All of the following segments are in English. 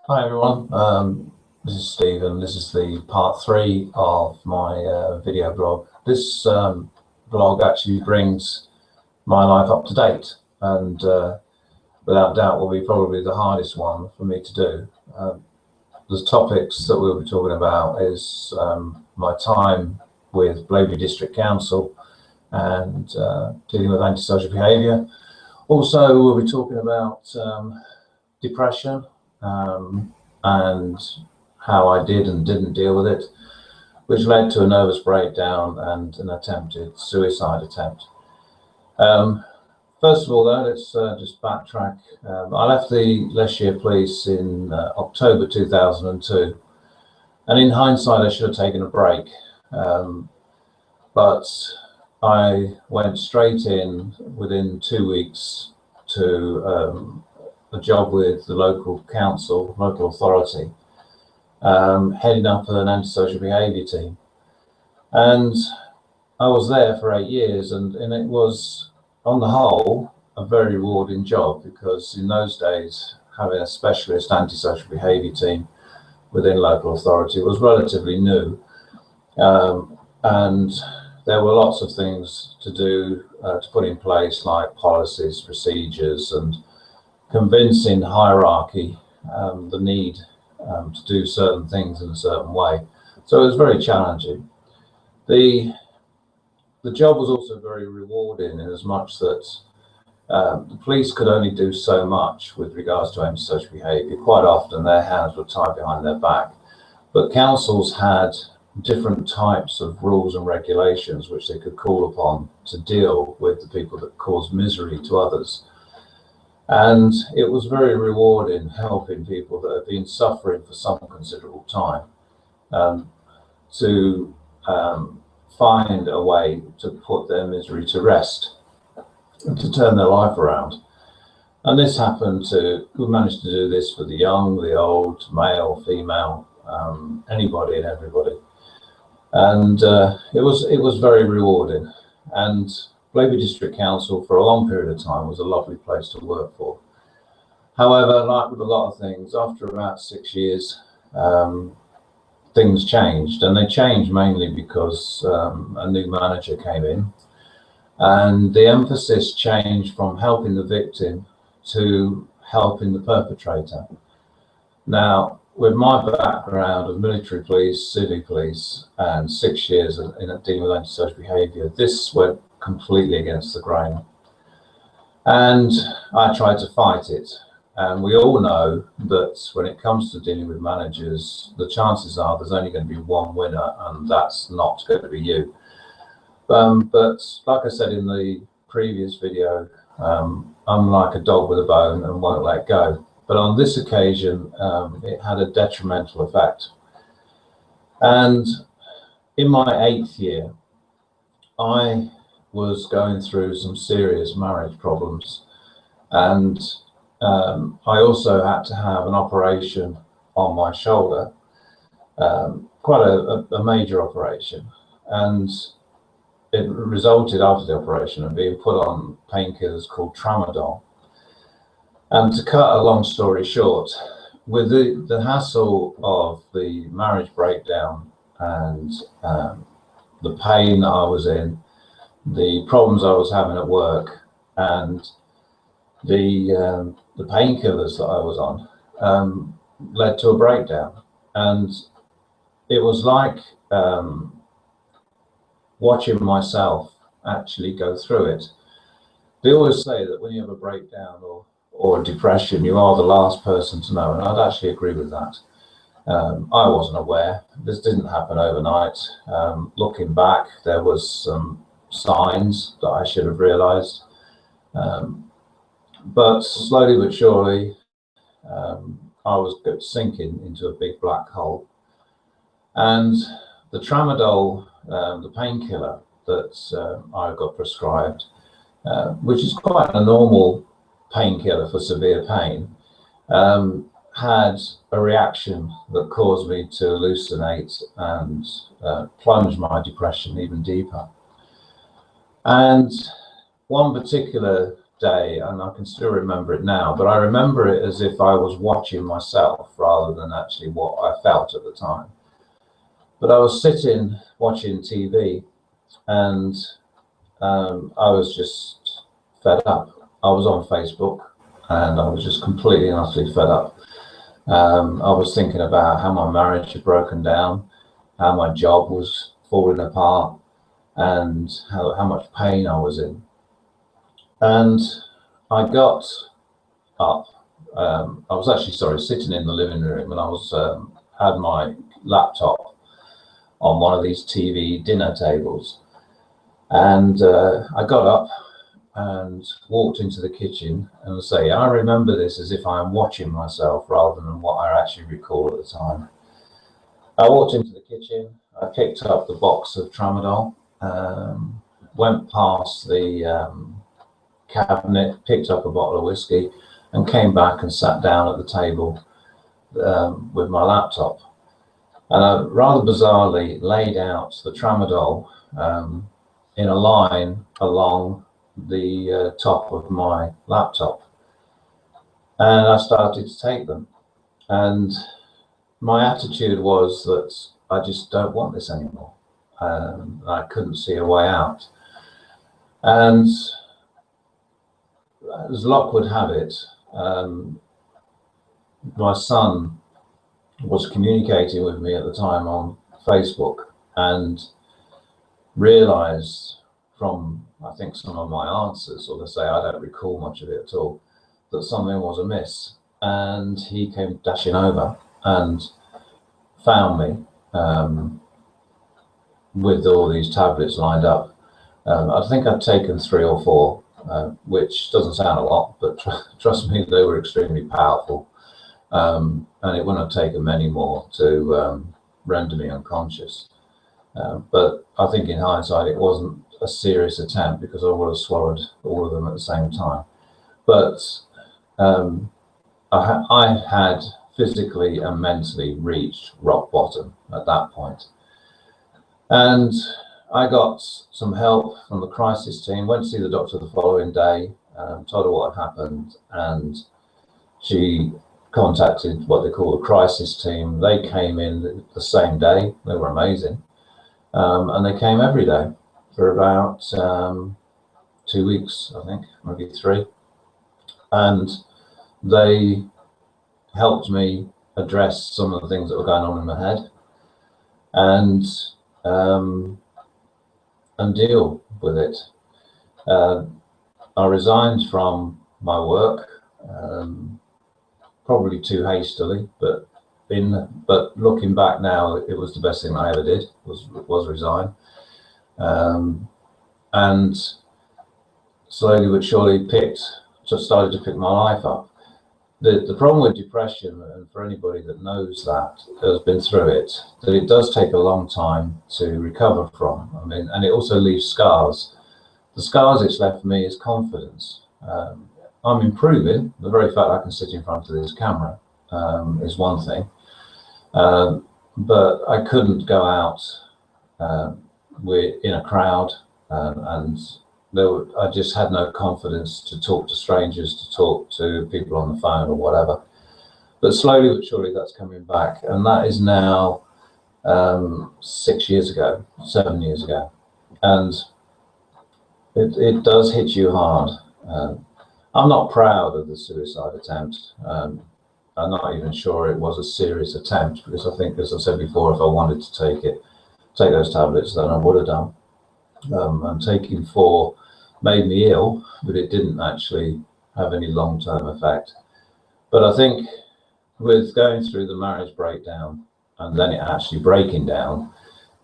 Hi everyone, this is Steve and this is the part 3 of my video blog. This blog actually brings my life up to date and without doubt will be probably the hardest one for me to do. The topics that we'll be talking about is my time with Blaby District Council and dealing with antisocial behaviour. Also we'll be talking about depression and how I did and didn't deal with it, which led to a nervous breakdown and an attempted suicide attempt. First of all, though, let's just backtrack. I left the Leicestershire Police in October 2002, and in hindsight, I should have taken a break. But I went straight in within 2 weeks to a job with the local council, local authority, heading up an antisocial behaviour team. And I was there for 8 years, and it was, on the whole, a very rewarding job, because in those days, having a specialist antisocial behaviour team within local authority was relatively new. And there were lots of things to do, to put in place, like policies, procedures, and convincing hierarchy the need to do certain things in a certain way. So it was very challenging. The job was also very rewarding, in as much that the police could only do so much with regards to antisocial behaviour. Quite often their hands were tied behind their back, but councils had different types of rules and regulations which they could call upon to deal with the people that cause misery to others. And it was very rewarding helping people that have been suffering for some considerable time to find a way to put their misery to rest and to turn their life around. And this happened to, we managed to do this for the young, the old, male, female, anybody and everybody. And it was very rewarding. And Blaby District Council for a long period of time was a lovely place to work for. However, like with a lot of things, after about 6 years, things changed, and they changed mainly because a new manager came in, and the emphasis changed from helping the victim to helping the perpetrator. Now, with my background of military police, civic police, and 6 years in dealing with antisocial behaviour, this went completely against the grain, and I tried to fight it. And we all know that when it comes to dealing with managers, the chances are there's only going to be one winner, and that's not going to be you. But like I said in the previous video, I'm like a dog with a bone and won't let go. But on this occasion, it had a detrimental effect. And in my 8th year, I was going through some serious marriage problems, and I also had to have an operation on my shoulder, quite a major operation, and it resulted after the operation in being put on painkillers called Tramadol. And to cut a long story short, with the hassle of the marriage breakdown and the pain that I was in, the problems I was having at work, and the painkillers that I was on, led to a breakdown. And it was like watching myself actually go through it. They always say that when you have a breakdown or depression, you are the last person to know, and I'd actually agree with that. I wasn't aware. This didn't happen overnight. Looking back, there was some signs that I should have realized. But slowly but surely, I was sinking into a big black hole. And the Tramadol, the painkiller that I got prescribed, which is quite a normal painkiller for severe pain, had a reaction that caused me to hallucinate and plunge my depression even deeper. And one particular day, and I can still remember it now, but I remember it as if I was watching myself rather than actually what I felt at the time. But I was sitting watching TV, and I was just fed up. I was on Facebook, and I was just completely and utterly fed up. I was thinking about how my marriage had broken down, how my job was falling apart, and how much pain I was in. And I got up. I was actually, sitting in the living room, and I was had my laptop on one of these TV dinner tables. And I got up and walked into the kitchen, and say, I remember this as if I am watching myself rather than what I actually recall at the time. I walked into the kitchen, I picked up the box of Tramadol, went past the cabinet, picked up a bottle of whiskey, and came back and sat down at the table with my laptop. And I rather bizarrely laid out the Tramadol in a line along the top of my laptop, and I started to take them. And my attitude was that I just don't want this anymore. I couldn't see a way out. And as luck would have it, my son was communicating with me at the time on Facebook, and realized from, I think, some of my answers, or to say I don't recall much of it at all, that something was amiss. And he came dashing over and found me with all these tablets lined up. I think I'd taken 3 or 4, which doesn't sound a lot, but trust me, they were extremely powerful. And it wouldn't have taken many more to render me unconscious. But I think in hindsight, it wasn't a serious attempt, because I would have swallowed all of them at the same time. But I had physically and mentally reached rock bottom at that point. And I got some help from the crisis team, went to see the doctor the following day, told her what had happened, and she contacted what they call the crisis team. They came in the same day. They were amazing. And they came every day for about 2 weeks, I think, maybe 3. And they helped me address some of the things that were going on in my head, and deal with it. I resigned from my work, probably too hastily, but looking back now, it was the best thing I ever did, was resign. And slowly but surely started to pick my life up. The problem with depression, and for anybody that knows that, has been through it, that it does take a long time to recover from. I mean, and it also leaves scars. The scars it's left me is confidence. I'm improving. The very fact I can sit in front of this camera is one thing. But I couldn't go out in a crowd, and I just had no confidence to talk to strangers, to talk to people on the phone or whatever. But slowly but surely that's coming back, and that is now 6 years ago, 7 years ago, and it does hit you hard. I'm not proud of the suicide attempt. I'm not even sure it was a serious attempt, because I think, as I said before, if I wanted to take those tablets, then I would have done. And taking 4 made me ill, but it didn't actually have any long-term effect. But I think with going through the marriage breakdown, and then it actually breaking down,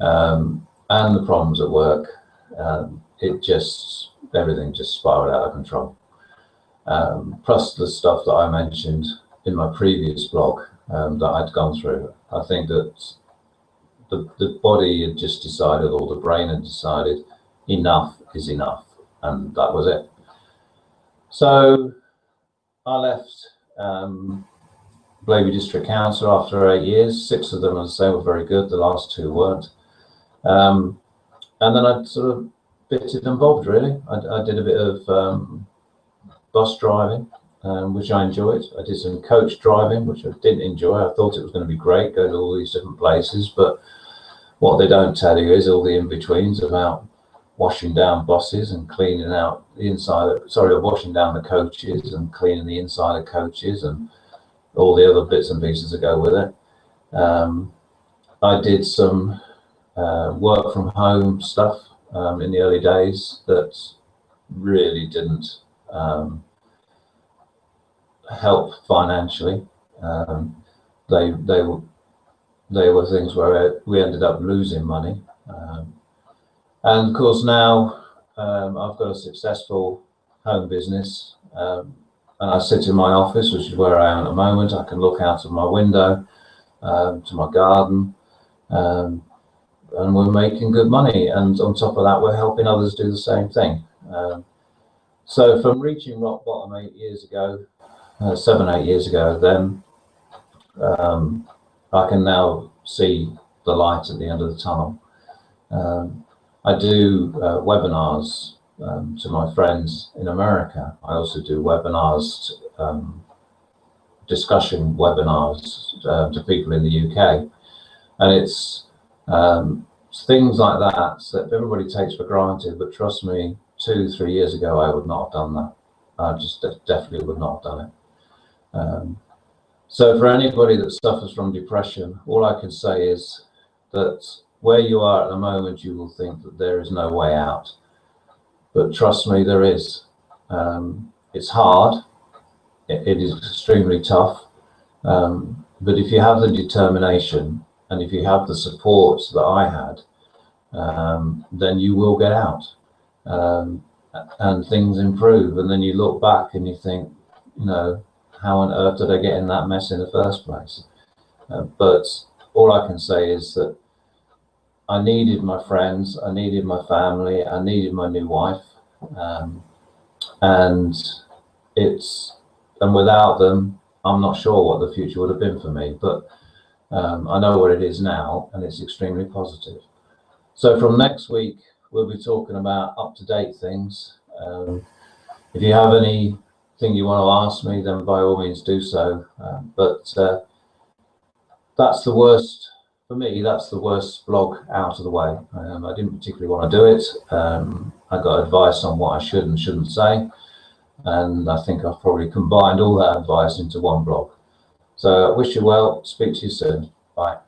and the problems at work, everything just spiraled out of control. Plus the stuff that I mentioned in my previous blog that I'd gone through. I think that the body had just decided, or the brain had decided, enough is enough, and that was it. So I left Blaby District Council after 8 years. 6 of them, as I say, were very good. The last 2 weren't. And then I sort of bitted and bobbed, really. I did a bit of bus driving, which I enjoyed. I did some coach driving, which I didn't enjoy. I thought it was going to be great, go to all these different places, but what they don't tell you is all the in-betweens about washing down buses and cleaning out the inside, washing down the coaches and cleaning the inside of coaches and all the other bits and pieces that go with it. I did some work from home stuff in the early days that really didn't help financially. They were things where we ended up losing money. And of course now I've got a successful home business, and I sit in my office, which is where I am at the moment. I can look out of my window to my garden, and we're making good money, and on top of that we're helping others do the same thing. So from reaching rock bottom 8 years ago, 7-8 years ago, then I can now see the light at the end of the tunnel. I do webinars to my friends in America. I also do webinars, discussion webinars to people in the UK, and it's things like that everybody takes for granted. But trust me, 2-3 years ago, I would not have done that. I just definitely would not have done it. So for anybody that suffers from depression, all I can say is that where you are at the moment, you will think that there is no way out. But trust me, there is. It's hard. It is extremely tough. But if you have the determination and if you have the support that I had, then you will get out. And things improve. And then you look back and you think, you know, how on earth did I get in that mess in the first place? But all I can say is that I needed my friends, I needed my family, I needed my new wife, and without them, I'm not sure what the future would have been for me. But I know what it is now, and it's extremely positive. So from next week, we'll be talking about up-to-date things. If you have anything you want to ask me, then by all means do so. But that's the worst, for me, that's the worst vlog out of the way. I didn't particularly want to do it. I got advice on what I should and shouldn't say. And I think I've probably combined all that advice into one vlog. So I wish you well, speak to you soon. Bye.